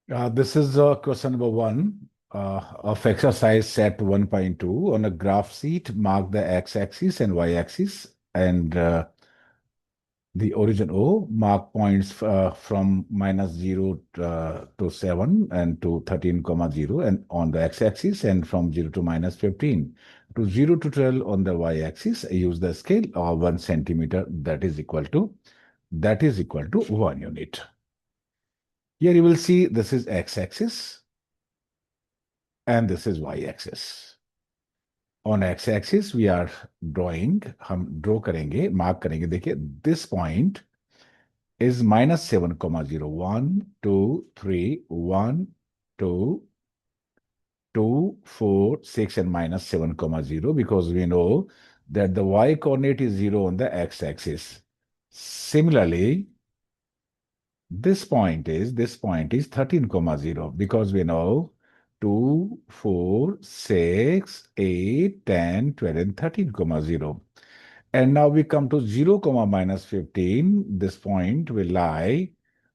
This is question number 1 of exercise set 1.2. On a graph sheet, mark the x-axis and y-axis and the origin O, mark points from -0 to 7 and to 13, 0 and on the x-axis, and from 0 to -15 to 0 to 12 on the y-axis. Use the scale of 1 centimeter, that is equal to 1 unit. Here you will see this is x-axis and this is y-axis. On x-axis we are drawing, हम draw करेंगे, mark करेंगे. देखिए, this point is -7, 0, 1, 2, 3, 1, 2, 2, 4, 6, and -7, 0, because we know that the y coordinate is 0 on the x-axis. Similarly, this point is 13, 0, because we know 2, 4, 6, 8, 10, 12, and 13, 0. And now we come to 0, -15. This point will lie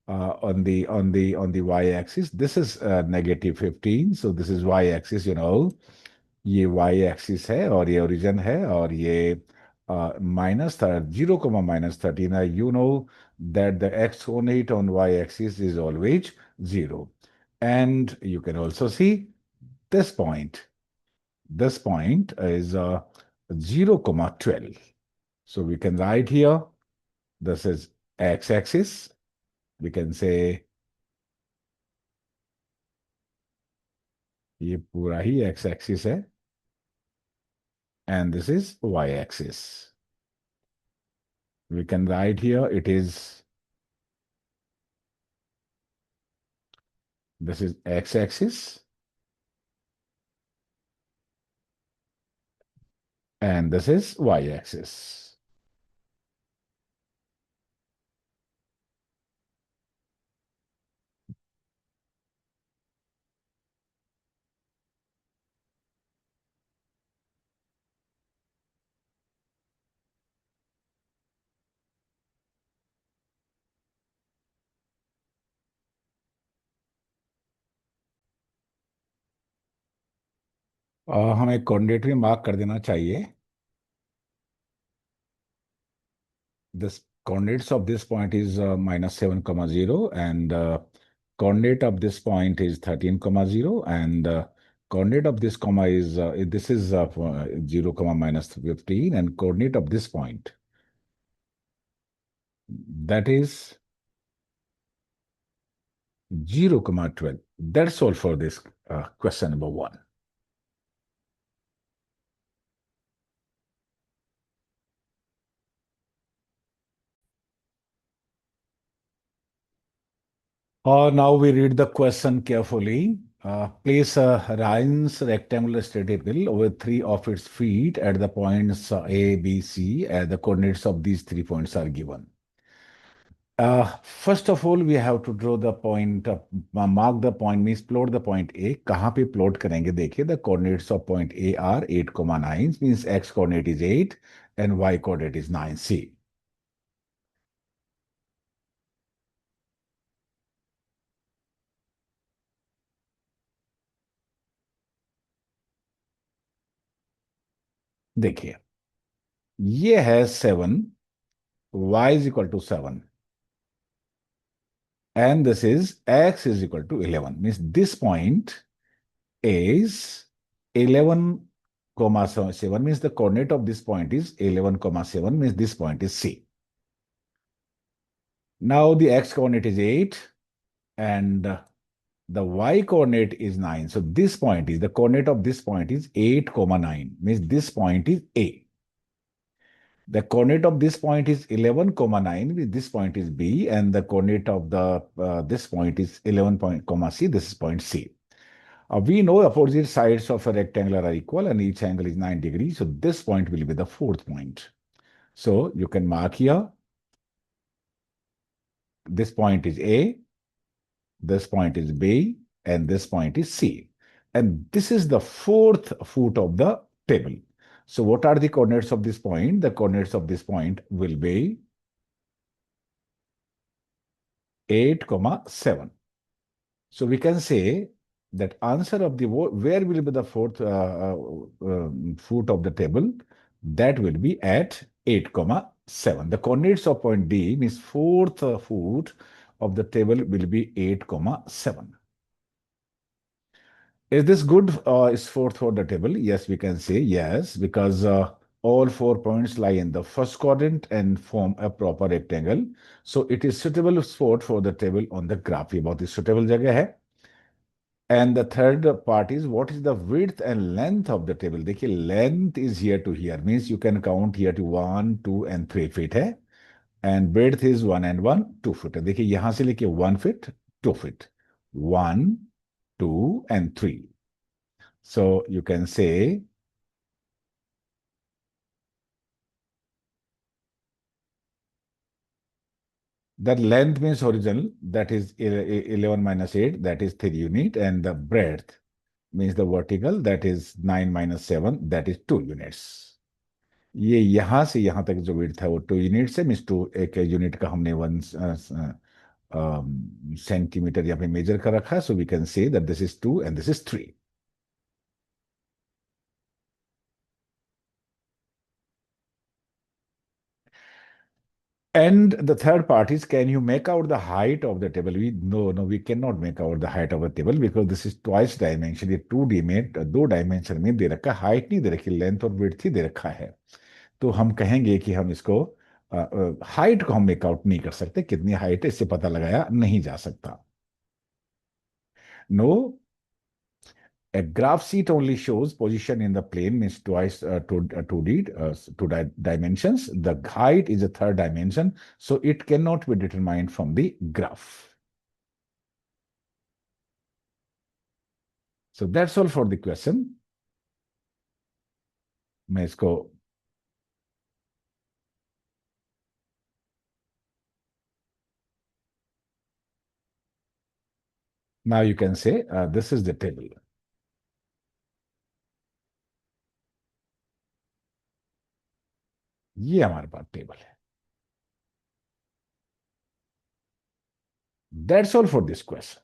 on the y-axis. This is -15. So this is y-axis, ये y-axis है और ये origin है और ये -0, -13 है. You know that the x coordinate on y-axis is always 0. And you can also see this point. This point is 0, 12. So we can write here, this is x-axis. We can say ये पूरा ही x-axis है. And this is y-axis. We can write here, this is x-axis. And this is y-axis. हमें coordinate भी mark कर देना चाहिए. This coordinates of this point is -7, 0, and coordinate of this point is 13, 0, and coordinate of this comma is this is 0, -15, and coordinate of this point, that is 0, 12. That's all for this question number 1. Now we read the question carefully. Place a Ryan's rectangular statical with 3 of its feet at the points A, B, C, and the coordinates of these 3 points are given. First of all, we have to draw the point, mark the point, means plot the point A. कहाँ पे plot करेंगे? देखिए, the coordinates of point A are 8, 9, means x coordinate is 8 and y coordinate is 9c. देखिए, ये है 7, y is equal to 7. And this is x is equal to 11. Means this point is 11, 7, means the coordinate of this point is 11, 7, means this point is C. Now the x coordinate is 8 and the y coordinate is 9. So this point is, the coordinate of this point is 8, 9, means this point is A. The coordinate of this point is 11, 9, this point is B, and the coordinate of the this point is 11, C, this is point C. We know opposite sides of a rectangle are equal and each angle is 9 degrees, so this point will be the 4th point. So you can mark here, this point is A, this point is B, and this point is C. And this is the 4th foot of the table. So what are the coordinates of this point? The coordinates of this point will be 8, 7. So we can say that answer of the where will be the fourth foot of the table? That will be at 8, 7. The coordinates of point D means fourth foot of the table will be 8, 7. Is this good? Is fourth for the table? Yes, we can say yes, because all 4 points lie in the first quadrant and form a proper rectangle. So it is suitable spot for the table on the graph. ये बहुत ही suitable जगह है. And the third part is what is the width and length of the table? देखिए length is here to here means you can count here to 1, 2 and 3 feet है. And width is 1 and 1, 2 feet है. देखिए यहां से लेके 1 feet, 2 feet, 1, 2 and 3. So you can say that length means horizontal, that is 11 minus 8, that is 3 unit, and the breadth means the vertical, that is 9 minus 7, that is 2 units. ये यहां से यहां तक जो विड्थ है वो 2 यूनिट्स है means 2 एक यूनिट का हमने 1 सेंटीमीटर यहाँ पे मेजर कर रखा है. So we can say that this is 2 and this is 3. And the third part is, can you make out the height of the table? No, we cannot make out the height of the table because this is twice dimension. ये 2D में 2 dimension में दे रखा है, height नहीं दे रखी, length और width ही दे रखा है. तो हम कहेंगे कि हम इसको हाइट को हम मेकआउट नहीं कर सकते, कितनी हाइट है इससे पता लगाया नहीं जा सकता. No, a graph sheet only shows position in the plane means twice 2D, 2 dimensions. The height is a third dimension, so it cannot be determined from the graph. So that's all for the question. मैं इसको now you can say this is the table. ये हमारे पास table है. That's all for this question.